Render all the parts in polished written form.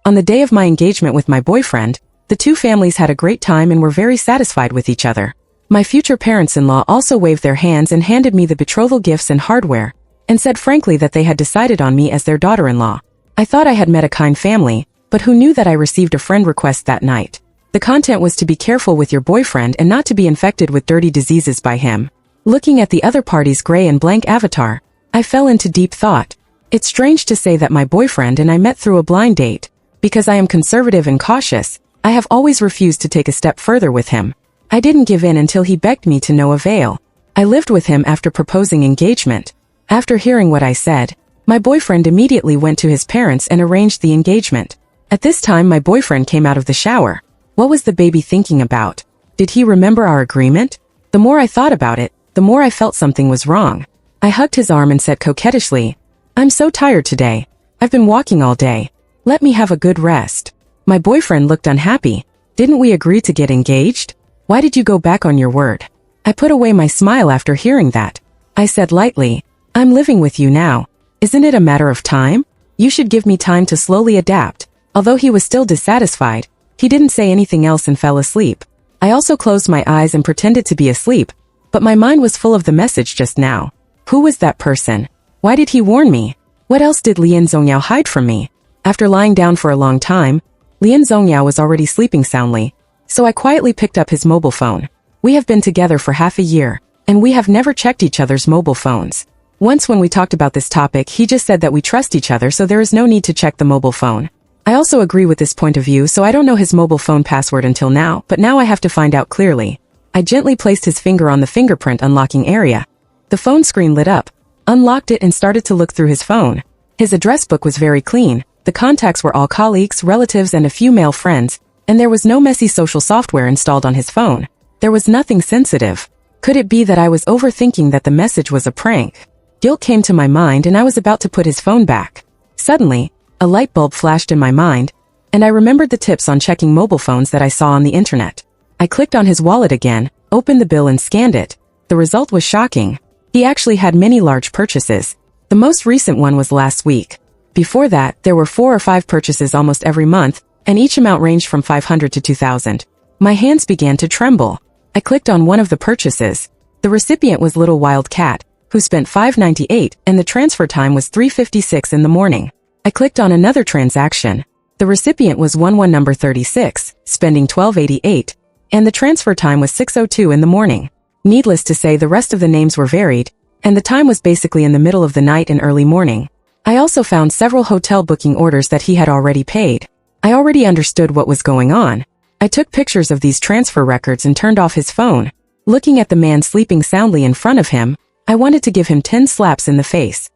On the day of my engagement with my boyfriend, the two families had a great time and were very satisfied with each other. My future parents-in-law also waved their hands and handed me the betrothal gifts and hardware, and said frankly that they had decided on me as their daughter-in-law. I thought I had met a kind family, but who knew that I received a friend request that night? The content was to be careful with your boyfriend and not to be infected with dirty diseases by him. Looking at the other party's gray and blank avatar, I fell into deep thought. It's strange to say that my boyfriend and I met through a blind date. Because I am conservative and cautious, I have always refused to take a step further with him. I didn't give in until he begged me to no avail. I lived with him after proposing engagement. After hearing what I said, my boyfriend immediately went to his parents and arranged the engagement. At this time my boyfriend came out of the shower. What was the baby thinking about? Did he remember our agreement? The more I thought about it, the more I felt something was wrong. I hugged his arm and said coquettishly, "I'm so tired today. I've been walking all day. Let me have a good rest." My boyfriend looked unhappy. "Didn't we agree to get engaged? Why did you go back on your word?" I put away my smile after hearing that. I said lightly, "I'm living with you now. Isn't it a matter of time? You should give me time to slowly adapt." Although he was still dissatisfied, he didn't say anything else and fell asleep. I also closed my eyes and pretended to be asleep, but my mind was full of the message just now. Who was that person? Why did he warn me? What else did Lien Zongyao hide from me? After lying down for a long time, Lien Zongyao was already sleeping soundly, so I quietly picked up his mobile phone. We have been together for half a year, and we have never checked each other's mobile phones. Once when we talked about this topic, he just said that we trust each other, so there is no need to check the mobile phone. I also agree with this point of view, so I don't know his mobile phone password until now, but now I have to find out clearly. I gently placed his finger on the fingerprint unlocking area. The phone screen lit up, unlocked it and started to look through his phone. His address book was very clean. The contacts were all colleagues, relatives and a few male friends, and there was no messy social software installed on his phone. There was nothing sensitive. Could it be that I was overthinking that the message was a prank? Guilt came to my mind and I was about to put his phone back. Suddenly, a light bulb flashed in my mind, and I remembered the tips on checking mobile phones that I saw on the internet. I clicked on his wallet again, opened the bill and scanned it. The result was shocking. He actually had many large purchases. The most recent one was last week. Before that, there were 4 or 5 purchases almost every month, and each amount ranged from 500 to 2,000. My hands began to tremble. I clicked on one of the purchases. The recipient was Little Wild Cat, who spent $5.98, and the transfer time was 3:56 in the morning. I clicked on another transaction. The recipient was number 36, spending $12.88, and the transfer time was 6:02 in the morning. Needless to say, the rest of the names were varied, and the time was basically in the middle of the night and early morning. I also found several hotel booking orders that he had already paid. I already understood what was going on. I took pictures of these transfer records and turned off his phone. Looking at the man sleeping soundly in front of him, I wanted to give him 10 slaps in the face.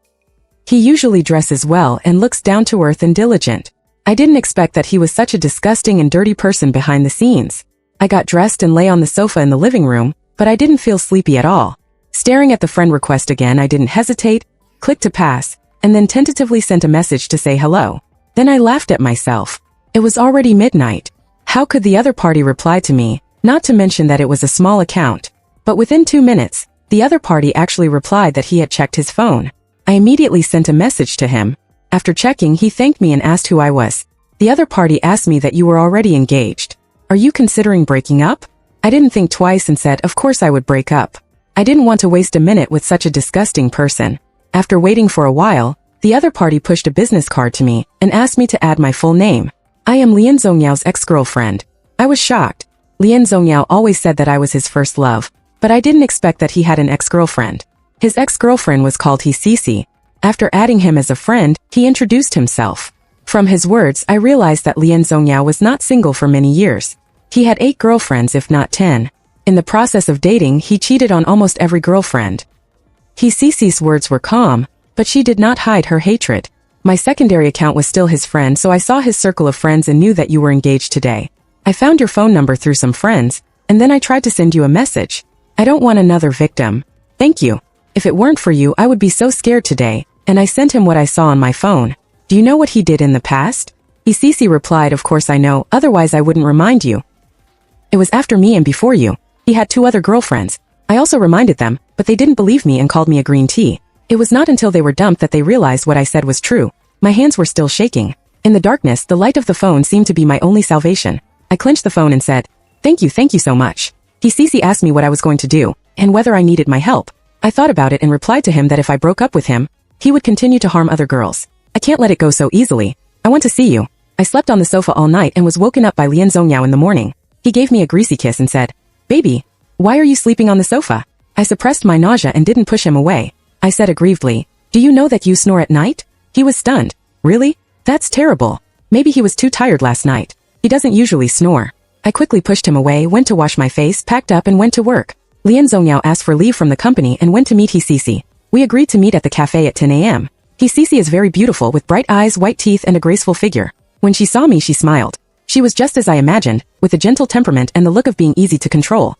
He usually dresses well and looks down to earth and diligent. I didn't expect that he was such a disgusting and dirty person behind the scenes. I got dressed and lay on the sofa in the living room, but I didn't feel sleepy at all. Staring at the friend request again, I didn't hesitate, clicked to pass, and then tentatively sent a message to say hello. Then I laughed at myself. It was already midnight. How could the other party reply to me, not to mention that it was a small account? But within 2 minutes, the other party actually replied that he had checked his phone. I immediately sent a message to him. After checking, he thanked me and asked who I was. The other party asked me that you were already engaged. Are you considering breaking up? I didn't think twice and said of course I would break up. I didn't want to waste a minute with such a disgusting person. After waiting for a while, the other party pushed a business card to me and asked me to add my full name. I am Lien Zongyao's ex-girlfriend. I was shocked. Lien Zongyao always said that I was his first love, but I didn't expect that he had an ex-girlfriend. His ex-girlfriend was called Cici. After adding him as a friend, he introduced himself. From his words, I realized that Lien Zongyao was not single for many years. He had 8 girlfriends if not 10. In the process of dating, he cheated on almost every girlfriend. Cici's words were calm, but she did not hide her hatred. My secondary account was still his friend, so I saw his circle of friends and knew that you were engaged today. I found your phone number through some friends, and then I tried to send you a message. I don't want another victim. Thank you. If it weren't for you, I would be so scared today, and I sent him what I saw on my phone. Do you know what he did in the past? Cici replied, of course I know, otherwise I wouldn't remind you. It was after me and before you. He had 2 other girlfriends. I also reminded them, but they didn't believe me and called me a green tea. It was not until they were dumped that they realized what I said was true. My hands were still shaking. In the darkness, the light of the phone seemed to be my only salvation. I clenched the phone and said, thank you so much. He asked me what I was going to do, and whether I needed my help. I thought about it and replied to him that if I broke up with him, he would continue to harm other girls. I can't let it go so easily. I want to see you. I slept on the sofa all night and was woken up by Lian Zongyao in the morning. He gave me a greasy kiss and said, baby, why are you sleeping on the sofa? I suppressed my nausea and didn't push him away. I said aggrievedly, do you know that you snore at night? He was stunned. Really? That's terrible. Maybe he was too tired last night. He doesn't usually snore. I quickly pushed him away, went to wash my face, packed up and went to work. Lian Zongyao asked for leave from the company and went to meet He. We agreed to meet at the cafe at 10 a.m. He is very beautiful with bright eyes, white teeth and a graceful figure. When she saw me, she smiled. She was just as I imagined, with a gentle temperament and the look of being easy to control.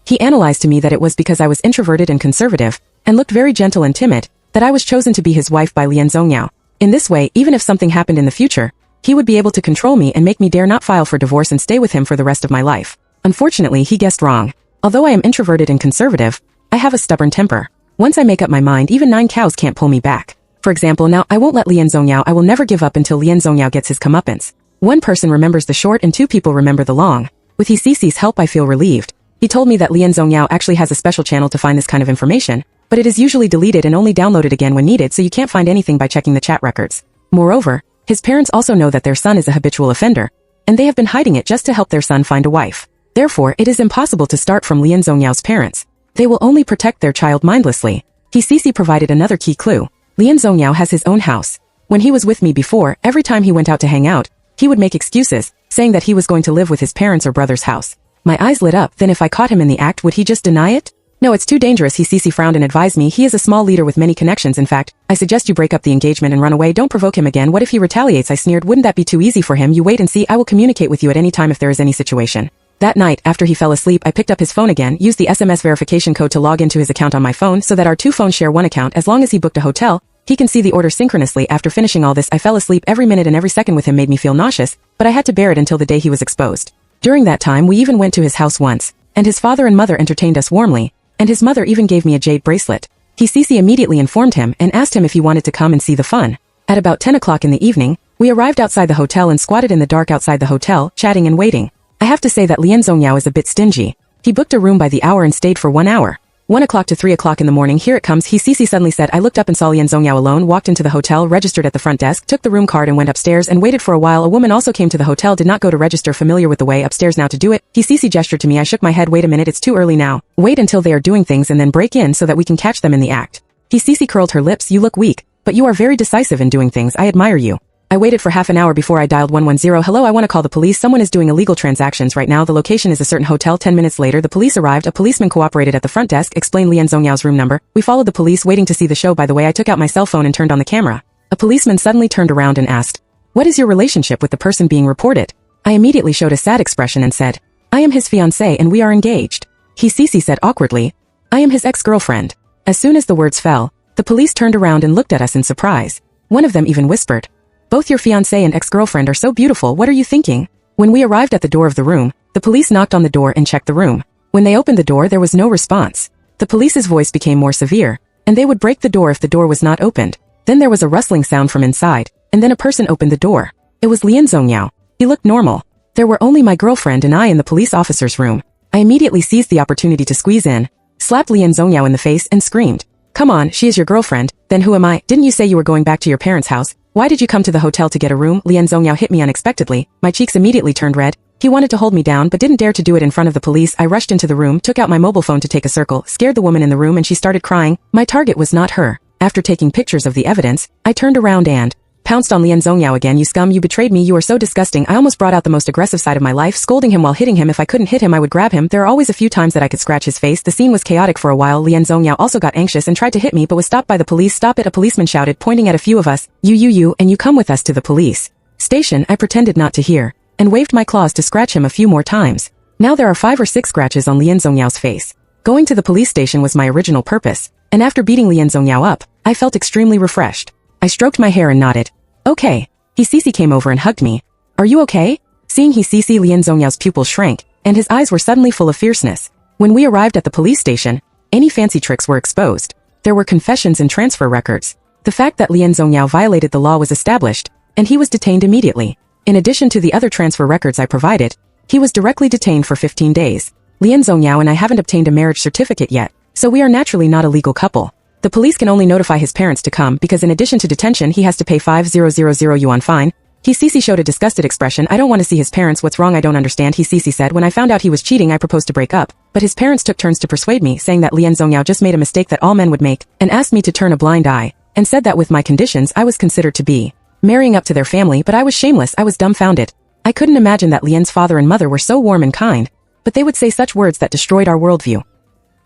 He analyzed to me that it was because I was introverted and conservative, and looked very gentle and timid, that I was chosen to be his wife by Lian Zongyao. In this way, even if something happened in the future, he would be able to control me and make me dare not file for divorce and stay with him for the rest of my life. Unfortunately, he guessed wrong. Although I am introverted and conservative, I have a stubborn temper. Once I make up my mind, even 9 cows can't pull me back. For example, now I won't let Lian Zongyao. I will never give up until Lian Zongyao gets his comeuppance. One person remembers the short and 2 people remember the long. With He's help, I feel relieved. He told me that Lian Zongyao actually has a special channel to find this kind of information, but it is usually deleted and only downloaded again when needed, so you can't find anything by checking the chat records. Moreover, his parents also know that their son is a habitual offender, and they have been hiding it just to help their son find a wife. Therefore, it is impossible to start from Lian Zongyao's parents. They will only protect their child mindlessly. He provided another key clue. Lian Zongyao has his own house. When he was with me before, every time he went out to hang out, he would make excuses, saying that he was going to live with his parents or brother's house. My eyes lit up. Then if I caught him in the act, would he just deny it? No, it's too dangerous. He frowned and advised me. He is a small leader with many connections. In fact, I suggest you break up the engagement and run away. Don't provoke him again. What if he retaliates? I sneered. Wouldn't that be too easy for him? You wait and see. I will communicate with you at any time if there is any situation. That night, after he fell asleep, I picked up his phone again, used the SMS verification code to log into his account on my phone so that our 2 phones share one account. As long as he booked a hotel, he can see the order synchronously. After finishing all this, I fell asleep. Every minute and every second with him made me feel nauseous, but I had to bear it until the day he was exposed. During that time, we even went to his house once, and his father and mother entertained us warmly, and his mother even gave me a jade bracelet. He immediately informed him and asked him if he wanted to come and see the fun. At about 10 o'clock in the evening, we arrived outside the hotel and squatted in the dark outside the hotel, chatting and waiting. I have to say that Lian Zongyao is a bit stingy. He booked a room by the hour and stayed for 1 hour. 1 o'clock to 3 o'clock in the morning, here it comes. He suddenly said. I looked up and saw Lian Zongyao alone, walked into the hotel, registered at the front desk, took the room card and went upstairs and waited for a while. A woman also came to the hotel, did not go to register, familiar with the way upstairs now to do it. He gestured to me. I shook my head. Wait a minute, it's too early now. Wait until they are doing things and then break in so that we can catch them in the act. He curled her lips. You look weak, but you are very decisive in doing things. I admire you. I waited for half an hour before I dialed 110. Hello, I want to call the police. Someone is doing illegal transactions right now. The location is a certain hotel. 10 minutes later, the police arrived. A policeman cooperated at the front desk, explained Lian Zongyao's room number. We followed the police, waiting to see the show. By the way, I took out my cell phone and turned on the camera. A policeman suddenly turned around and asked, what is your relationship with the person being reported? I immediately showed a sad expression and said, I am his fiancé and we are engaged. He said awkwardly, I am his ex-girlfriend. As soon as the words fell, the police turned around and looked at us in surprise. One of them even whispered, both your fiancé and ex-girlfriend are so beautiful. What are you thinking? When we arrived at the door of the room, the police knocked on the door and checked the room. When they opened the door, there was no response. The police's voice became more severe, and they would break the door if the door was not opened. Then there was a rustling sound from inside, and then a person opened the door. It was Lian Zongyao. He looked normal. There were only my girlfriend and I in the police officer's room. I immediately seized the opportunity to squeeze in, slapped Lian Zongyao in the face and screamed, come on, she is your girlfriend. Then who am I? Didn't you say you were going back to your parents' house? Why did you come to the hotel to get a room? Lian Zongyao hit me unexpectedly. My cheeks immediately turned red. He wanted to hold me down but didn't dare to do it in front of the police. I rushed into the room, took out my mobile phone to take a circle, scared the woman in the room and she started crying. My target was not her. After taking pictures of the evidence, I turned around and pounced on Lian Zongyao again. You scum, you betrayed me, you are so disgusting. I almost brought out the most aggressive side of my life, scolding him while hitting him. If I couldn't hit him, I would grab him. There are always a few times that I could scratch his face. The scene was chaotic for a while. Lian Zongyao also got anxious and tried to hit me but was stopped by the police. Stop it, a policeman shouted, pointing at a few of us. You, and you come with us to the police station. I pretended not to hear, and waved my claws to scratch him a few more times. Now there are 5 or 6 scratches on Lian Zongyao's face. Going to the police station was my original purpose, and after beating Lian Zongyao up, I felt extremely refreshed. I stroked my hair and nodded. Okay. He came over and hugged me. Are you okay? Seeing He Lian Zongyao's pupils shrank, and his eyes were suddenly full of fierceness. When we arrived at the police station, any fancy tricks were exposed. There were confessions and transfer records. The fact that Lian Zongyao violated the law was established, and he was detained immediately. In addition to the other transfer records I provided, he was directly detained for 15 days. Lian Zongyao and I haven't obtained a marriage certificate yet, so we are naturally not a legal couple. The police can only notify his parents to come because in addition to detention he has to pay 5,000 yuan fine. He Cici showed a disgusted expression. I don't want to see his parents. What's wrong? I don't understand. He Cici said. When I found out he was cheating I proposed to break up, but his parents took turns to persuade me, saying that Lian Zongyao just made a mistake that all men would make, and asked me to turn a blind eye, and said that with my conditions I was considered to be marrying up to their family, but I was shameless. I was dumbfounded. I couldn't imagine that Lian's father and mother were so warm and kind, but they would say such words that destroyed our worldview.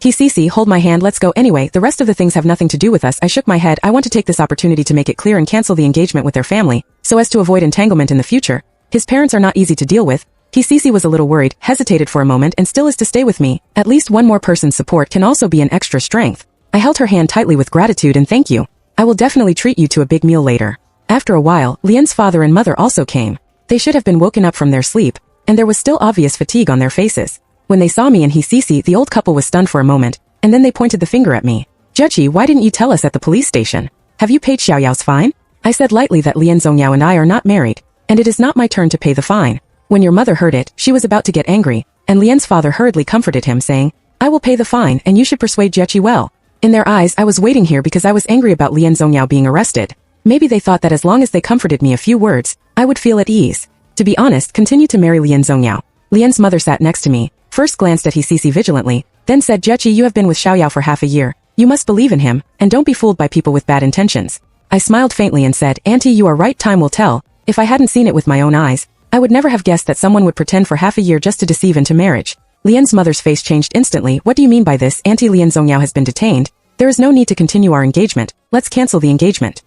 He Cici, hold my hand, let's go. Anyway, the rest of the things have nothing to do with us. I shook my head. I want to take this opportunity to make it clear and cancel the engagement with their family, so as to avoid entanglement in the future. His parents are not easy to deal with. He Cici was a little worried, hesitated for a moment, and still is to stay with me. At least one more person's support can also be an extra strength. I held her hand tightly with gratitude and thank you. I will definitely treat you to a big meal later. After a while, Lian's father and mother also came. They should have been woken up from their sleep, and there was still obvious fatigue on their faces. When they saw me and He Cici, the old couple was stunned for a moment, and then they pointed the finger at me. Judgy, why didn't you tell us at the police station? Have you paid Xiaoyao's fine? I said lightly that Lian Zongyao and I are not married, and it is not my turn to pay the fine. When your mother heard it, she was about to get angry, and Lian's father hurriedly comforted him, saying, I will pay the fine, and you should persuade Judgy well. In their eyes, I was waiting here because I was angry about Lian Zongyao being arrested. Maybe they thought that as long as they comforted me a few words, I would feel at ease. To be honest, continue to marry Lian Zongyao. Lian's mother sat next to me, first glanced at He Cici vigilantly, then said, Judgy, you have been with Xiaoyao for half a year. You must believe in him, and don't be fooled by people with bad intentions. I smiled faintly and said, Auntie, you are right, time will tell. If I hadn't seen it with my own eyes, I would never have guessed that someone would pretend for half a year just to deceive into marriage. Lian's mother's face changed instantly. What do you mean by this? Auntie, Lian Zongyao has been detained. There is no need to continue our engagement. Let's cancel the engagement.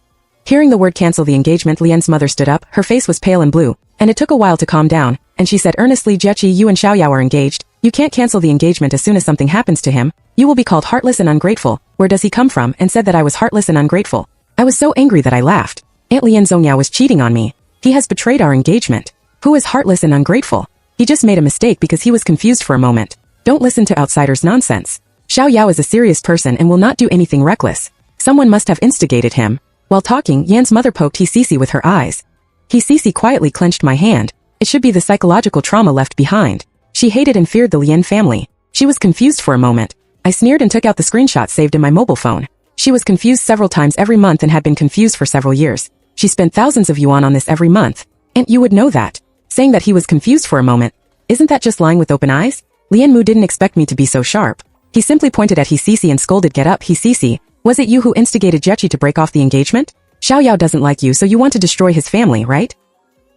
Hearing the word cancel the engagement, Lian's mother stood up. Her face was pale and blue, and it took a while to calm down, and she said earnestly, Judgy, you and Xiaoyao are engaged. You can't cancel the engagement as soon as something happens to him. You will be called heartless and ungrateful. Where does he come from? And said that I was heartless and ungrateful. I was so angry that I laughed. Aunt Lian Zongyao was cheating on me. He has betrayed our engagement. Who is heartless and ungrateful? He just made a mistake because he was confused for a moment. Don't listen to outsiders' nonsense. Xiaoyao is a serious person and will not do anything reckless. Someone must have instigated him. While talking, Yan's mother poked He Cici with her eyes. He Cici quietly clenched my hand. It should be the psychological trauma left behind. She hated and feared the Lian family. She was confused for a moment. I sneered and took out the screenshot saved in my mobile phone. She was confused several times every month and had been confused for several years. She spent thousands of yuan on this every month. And you would know that. Saying that he was confused for a moment. Isn't that just lying with open eyes? Lian Mu didn't expect me to be so sharp. He simply pointed at He Cici and scolded, get up, He Cici. Was it you who instigated Judgy to break off the engagement? Xiaoyao doesn't like you, so you want to destroy his family, right?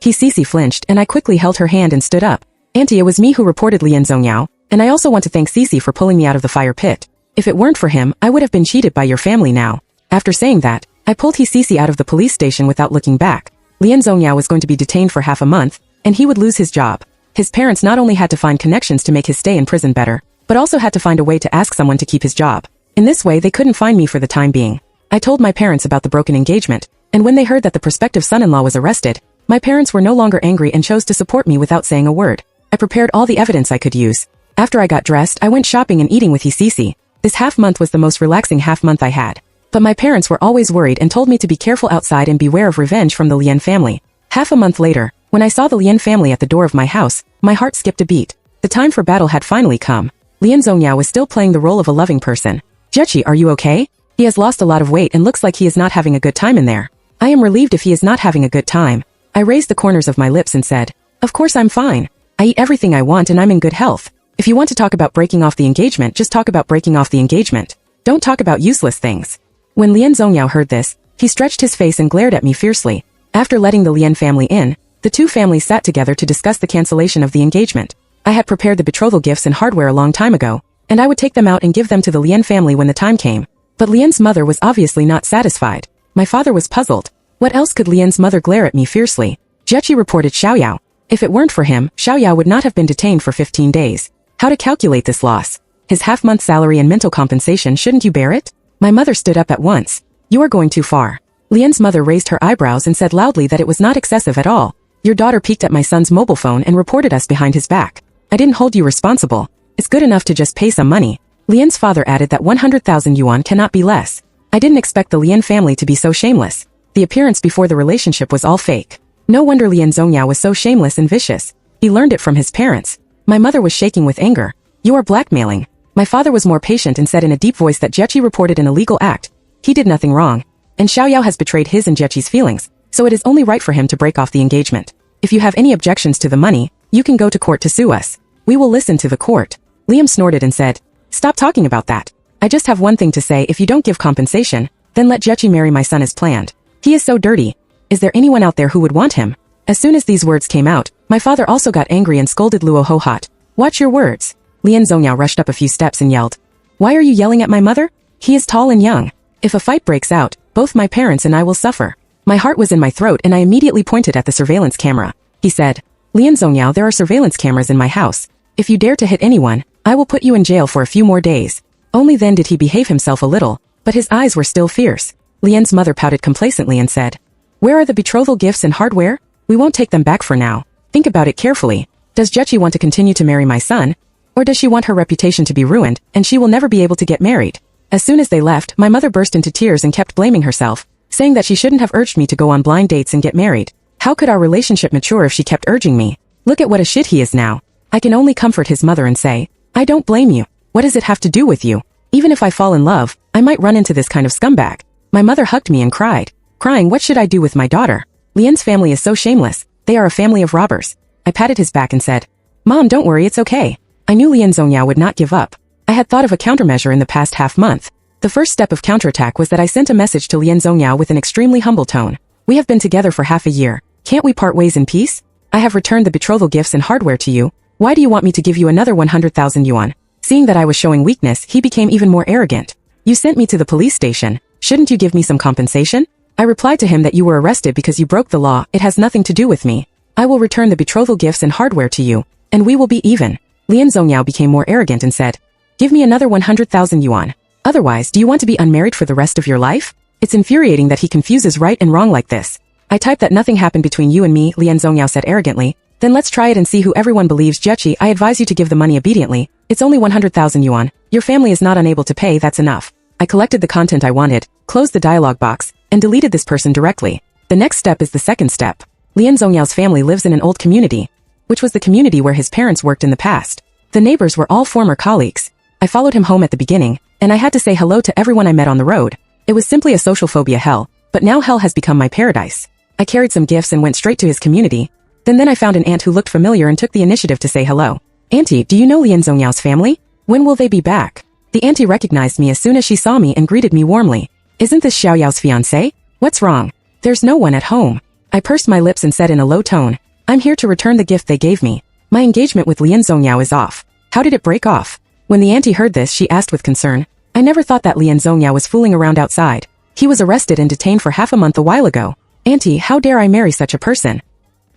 He Cici flinched, and I quickly held her hand and stood up. Auntie, it was me who reported Lian Zongyao, and I also want to thank Cici for pulling me out of the fire pit. If it weren't for him, I would have been cheated by your family now. After saying that, I pulled He Cici out of the police station without looking back. Lian Zongyao was going to be detained for half a month, and he would lose his job. His parents not only had to find connections to make his stay in prison better, but also had to find a way to ask someone to keep his job. In this way, they couldn't find me for the time being. I told my parents about the broken engagement, and when they heard that the prospective son-in-law was arrested, my parents were no longer angry and chose to support me without saying a word. I prepared all the evidence I could use. After I got dressed, I went shopping and eating with He Cici. This half-month was the most relaxing half-month I had. But my parents were always worried and told me to be careful outside and beware of revenge from the Lian family. Half a month later, when I saw the Lian family at the door of my house, my heart skipped a beat. The time for battle had finally come. Lian Zongyao was still playing the role of a loving person. Judgy, are you okay? He has lost a lot of weight and looks like he is not having a good time in there. I am relieved if he is not having a good time. I raised the corners of my lips and said, of course I'm fine. I eat everything I want and I'm in good health. If you want to talk about breaking off the engagement, just talk about breaking off the engagement. Don't talk about useless things. When Lian Zongyao heard this, he stretched his face and glared at me fiercely. After letting the Lian family in, the two families sat together to discuss the cancellation of the engagement. I had prepared the betrothal gifts and hardware a long time ago, and I would take them out and give them to the Lian family when the time came. But Lian's mother was obviously not satisfied. My father was puzzled. What else could Lian's mother glare at me fiercely? Judgy reported Xiaoyao. If it weren't for him, Xiaoyao would not have been detained for 15 days. How to calculate this loss? His half-month salary and mental compensation, shouldn't you bear it? My mother stood up at once. You are going too far. Lian's mother raised her eyebrows and said loudly that it was not excessive at all. Your daughter peeked at my son's mobile phone and reported us behind his back. I didn't hold you responsible. It's good enough to just pay some money. Lian's father added that 100,000 yuan cannot be less. I didn't expect the Lian family to be so shameless. The appearance before the relationship was all fake. No wonder Lian Zongyao was so shameless and vicious. He learned it from his parents. My mother was shaking with anger. You are blackmailing. My father was more patient and said in a deep voice that Jiechi reported an illegal act. He did nothing wrong. And Xiaoyao has betrayed his and Jiechi's feelings, so it is only right for him to break off the engagement. If you have any objections to the money, you can go to court to sue us. We will listen to the court. Liam snorted and said, Stop talking about that. I just have one thing to say: if you don't give compensation, then let Jiechi marry my son as planned. He is so dirty. Is there anyone out there who would want him? As soon as these words came out, my father also got angry and scolded Luo Hohot. Watch your words. Lian Zongyao rushed up a few steps and yelled, Why are you yelling at my mother? He is tall and young. If a fight breaks out, both my parents and I will suffer. My heart was in my throat and I immediately pointed at the surveillance camera. He said, Lian Zongyao, there are surveillance cameras in my house. If you dare to hit anyone, I will put you in jail for a few more days. Only then did he behave himself a little, but his eyes were still fierce. Lian's mother pouted complacently and said, Where are the betrothal gifts and hardware? We won't take them back for now. Think about it carefully. Does Jiechi want to continue to marry my son? Or does she want her reputation to be ruined, and she will never be able to get married? As soon as they left, my mother burst into tears and kept blaming herself, saying that she shouldn't have urged me to go on blind dates and get married. How could our relationship mature if she kept urging me? Look at what a shit he is now. I can only comfort his mother and say, I don't blame you. What does it have to do with you? Even if I fall in love, I might run into this kind of scumbag. My mother hugged me and cried, crying, what should I do with my daughter? Lian's family is so shameless. They are a family of robbers. I patted his back and said, Mom, don't worry, it's okay. I knew Lian Zongyao would not give up. I had thought of a countermeasure in the past half-month. The first step of counterattack was that I sent a message to Lian Zongyao with an extremely humble tone. We have been together for half a year. Can't we part ways in peace? I have returned the betrothal gifts and hardware to you. Why do you want me to give you another 100,000 yuan? Seeing that I was showing weakness, he became even more arrogant. You sent me to the police station. Shouldn't you give me some compensation? I replied to him that you were arrested because you broke the law. It has nothing to do with me. I will return the betrothal gifts and hardware to you, and we will be even. Lian Zongyao became more arrogant and said, Give me another 100,000 yuan. Otherwise, do you want to be unmarried for the rest of your life? It's infuriating that he confuses right and wrong like this. I typed that nothing happened between you and me, Lian Zongyao said arrogantly. Then let's try it and see who everyone believes. Jiechi, I advise you to give the money obediently. It's only 100,000 yuan. Your family is not unable to pay, that's enough. I collected the content I wanted, closed the dialog box, and deleted this person directly. The next step is the second step. Lian Zongyao's family lives in an old community, which was the community where his parents worked in the past. The neighbors were all former colleagues. I followed him home at the beginning, and I had to say hello to everyone I met on the road. It was simply a social phobia hell, but now hell has become my paradise. I carried some gifts and went straight to his community. Then I found an aunt who looked familiar and took the initiative to say hello. Auntie, do you know Lian Zongyao's family? When will they be back? The auntie recognized me as soon as she saw me and greeted me warmly. Isn't this Xiaoyao's fiancé? What's wrong? There's no one at home. I pursed my lips and said in a low tone, I'm here to return the gift they gave me. My engagement with Lian Zongyao is off. How did it break off? When the auntie heard this, she asked with concern. I never thought that Lian Zongyao was fooling around outside. He was arrested and detained for half a month a while ago. Auntie, how dare I marry such a person?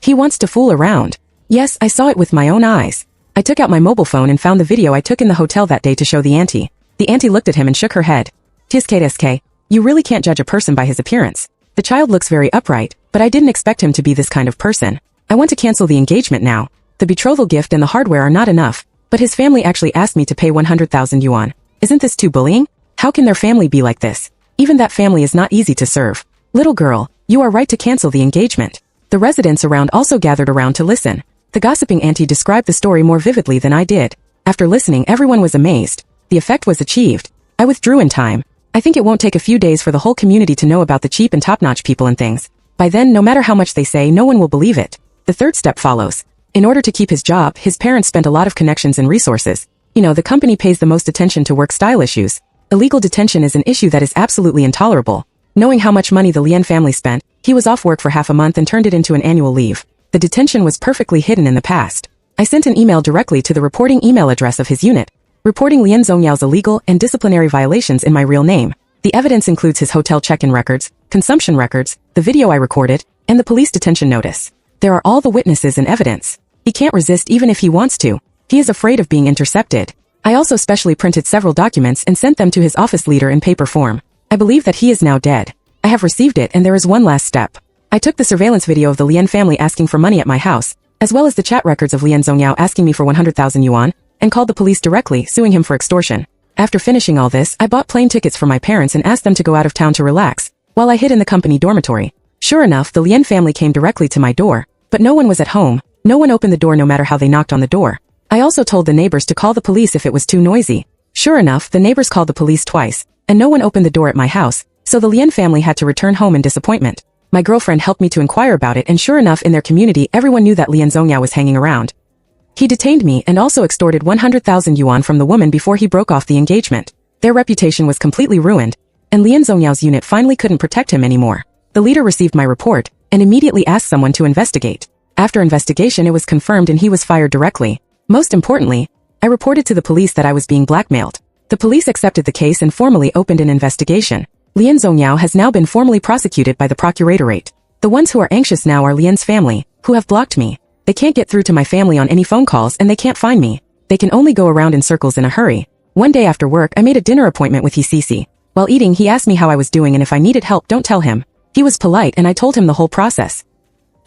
He wants to fool around. Yes, I saw it with my own eyes. I took out my mobile phone and found the video I took in the hotel that day to show the auntie. The auntie looked at him and shook her head. Tiske, you really can't judge a person by his appearance. The child looks very upright, but I didn't expect him to be this kind of person. I want to cancel the engagement now. The betrothal gift and the hardware are not enough, but his family actually asked me to pay 100,000 yuan. Isn't this too bullying? How can their family be like this? Even that family is not easy to serve. Little girl, you are right to cancel the engagement. The residents around also gathered around to listen. The gossiping auntie described the story more vividly than I did. After listening, everyone was amazed. The effect was achieved. I withdrew in time. I think it won't take a few days for the whole community to know about the cheap and top-notch people and things. By then, no matter how much they say, no one will believe it. The third step follows. In order to keep his job, his parents spent a lot of connections and resources. You know, the company pays the most attention to work-style issues. Illegal detention is an issue that is absolutely intolerable. Knowing how much money the Lian family spent, he was off work for half a month and turned it into an annual leave. The detention was perfectly hidden in the past. I sent an email directly to the reporting email address of his unit, reporting Lian Zongyao's illegal and disciplinary violations in my real name. The evidence includes his hotel check-in records, consumption records, the video I recorded, and the police detention notice. There are all the witnesses and evidence. He can't resist even if he wants to. He is afraid of being intercepted. I also specially printed several documents and sent them to his office leader in paper form. I believe that he is now dead. I have received it and there is one last step. I took the surveillance video of the Lian family asking for money at my house, as well as the chat records of Lian Zongyao asking me for 100,000 yuan, and called the police directly, suing him for extortion. After finishing all this, I bought plane tickets for my parents and asked them to go out of town to relax. while I hid in the company dormitory. Sure enough, the Lien family came directly to my door, but no one was at home. No one opened the door no matter how they knocked on the door. I also told the neighbors to call the police if it was too noisy. Sure enough, the neighbors called the police twice, and no one opened the door at my house, so the Lien family had to return home in disappointment. My girlfriend helped me to inquire about it, and sure enough, in their community everyone knew that Lien Zongyao was hanging around. He detained me and also extorted 100,000 yuan from the woman before he broke off the engagement. Their reputation was completely ruined, and Lien Zongyao's unit finally couldn't protect him anymore. The leader received my report, and immediately asked someone to investigate. After investigation, it was confirmed and he was fired directly. Most importantly, I reported to the police that I was being blackmailed. The police accepted the case and formally opened an investigation. Lien Zongyao has now been formally prosecuted by the procuratorate. The ones who are anxious now are Lien's family, who have blocked me. They can't get through to my family on any phone calls and they can't find me. They can only go around in circles in a hurry. One day after work, I made a dinner appointment with Hisisi. While eating, he asked me how I was doing and if I needed help, don't tell him. He was polite and I told him the whole process.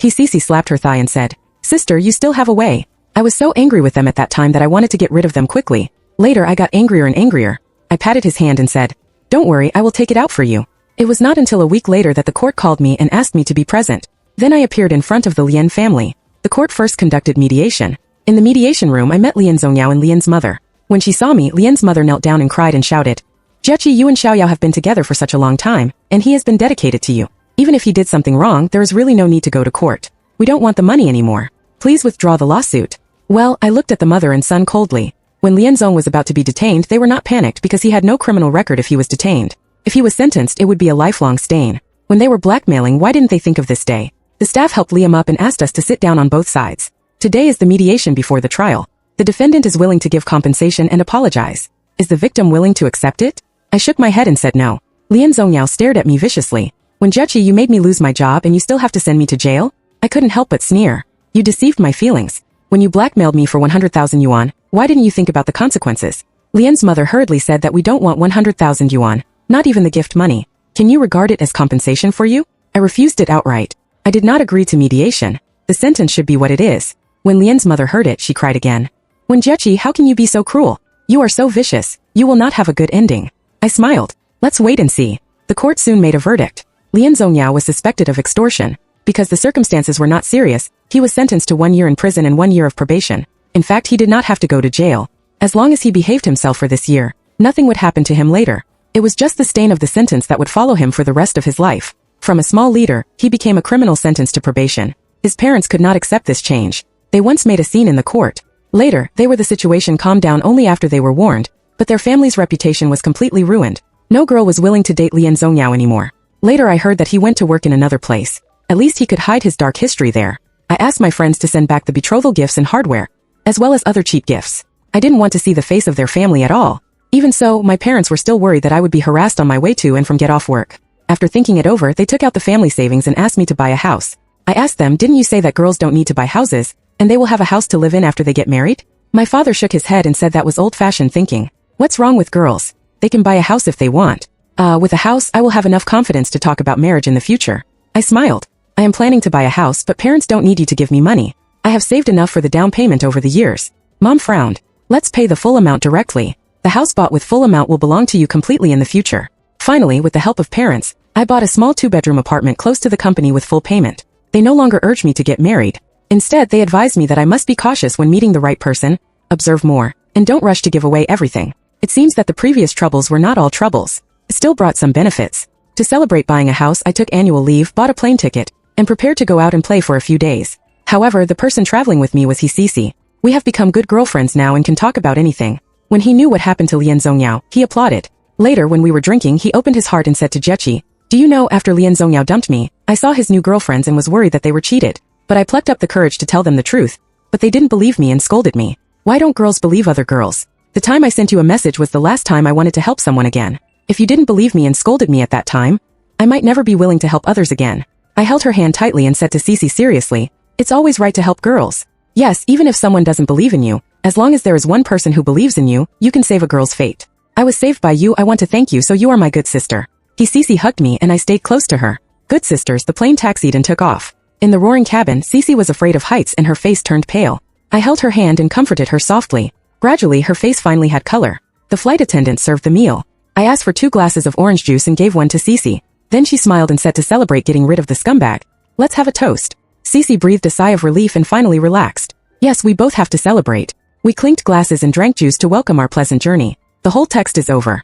Hisisi slapped her thigh and said, "Sister, you still have a way." I was so angry with them at that time that I wanted to get rid of them quickly. Later, I got angrier and angrier. I patted his hand and said, "Don't worry, I will take it out for you." It was not until a week later that the court called me and asked me to be present. Then I appeared in front of the Lien family. The court first conducted mediation. In the mediation room, I met Lien Zongyao and Lien's mother. When she saw me, Lien's mother knelt down and cried and shouted, "Jiechi, you and Xiaoyao have been together for such a long time, and he has been dedicated to you. Even if he did something wrong, there is really no need to go to court. We don't want the money anymore. Please withdraw the lawsuit." Well, I looked at the mother and son coldly. When Lien Zong was about to be detained, they were not panicked because he had no criminal record if he was detained. If he was sentenced, it would be a lifelong stain. When they were blackmailing, why didn't they think of this day? The staff helped Liam up and asked us to sit down on both sides. Today is the mediation before the trial. The defendant is willing to give compensation and apologize. Is the victim willing to accept it? I shook my head and said no. Lien Zongyao stared at me viciously. "When Jiechi, you made me lose my job and you still have to send me to jail?" I couldn't help but sneer. "You deceived my feelings. When you blackmailed me for 100,000 yuan, why didn't you think about the consequences?" Lien's mother hurriedly said that we don't want 100,000 yuan, not even the gift money. "Can you regard it as compensation for you?" I refused it outright. I did not agree to mediation. The sentence should be what it is. When Lien's mother heard it, she cried again. "When Jiechi, how can you be so cruel? You are so vicious. You will not have a good ending." I smiled. "Let's wait and see." The court soon made a verdict. Lien Zongyao was suspected of extortion. Because the circumstances were not serious, he was sentenced to 1 year in prison and 1 year of probation. In fact, he did not have to go to jail. As long as he behaved himself for this year, nothing would happen to him later. It was just the stain of the sentence that would follow him for the rest of his life. From a small leader, he became a criminal sentenced to probation. His parents could not accept this change. They once made a scene in the court. Later, the situation calmed down only after they were warned, but their family's reputation was completely ruined. No girl was willing to date Lien Zongyao anymore. Later I heard that he went to work in another place. At least he could hide his dark history there. I asked my friends to send back the betrothal gifts and hardware, as well as other cheap gifts. I didn't want to see the face of their family at all. Even so, my parents were still worried that I would be harassed on my way to and from get off work. After thinking it over, they took out the family savings and asked me to buy a house. I asked them, "Didn't you say that girls don't need to buy houses, and they will have a house to live in after they get married?" My father shook his head and said that was old-fashioned thinking. What's wrong with girls? They can buy a house if they want. With a house, I will have enough confidence to talk about marriage in the future. I smiled. I am planning to buy a house, but parents don't need you to give me money. I have saved enough for the down payment over the years. Mom frowned. Let's pay the full amount directly. The house bought with full amount will belong to you completely in the future. Finally, with the help of parents, I bought a small 2-bedroom apartment close to the company with full payment. They no longer urge me to get married. Instead, they advised me that I must be cautious when meeting the right person, observe more, and don't rush to give away everything. It seems that the previous troubles were not all troubles. It still brought some benefits. To celebrate buying a house, I took annual leave, bought a plane ticket, and prepared to go out and play for a few days. However, the person traveling with me was Hisisi. We have become good girlfriends now and can talk about anything. When he knew what happened to Lien Zongyao, he applauded. Later, when we were drinking, he opened his heart and said to Jiechi, "Do you know, after Lien Zongyao dumped me, I saw his new girlfriends and was worried that they were cheated. But I plucked up the courage to tell them the truth. But they didn't believe me and scolded me. Why don't girls believe other girls? The time I sent you a message was the last time I wanted to help someone again. If you didn't believe me and scolded me at that time, I might never be willing to help others again." I held her hand tightly and said to Cici seriously, "It's always right to help girls. Yes, even if someone doesn't believe in you, as long as there is one person who believes in you, you can save a girl's fate. I was saved by you, I want to thank you, so you are my good sister." Cici hugged me and I stayed close to her. Good sisters, the plane taxied and took off. In the roaring cabin, Cici was afraid of heights and her face turned pale. I held her hand and comforted her softly. Gradually, her face finally had color. The flight attendant served the meal. I asked for 2 glasses of orange juice and gave one to Cici. Then she smiled and said to celebrate getting rid of the scumbag, "Let's have a toast." Cece breathed a sigh of relief and finally relaxed. Yes, we both have to celebrate. We clinked glasses and drank juice to welcome our pleasant journey. The whole text is over.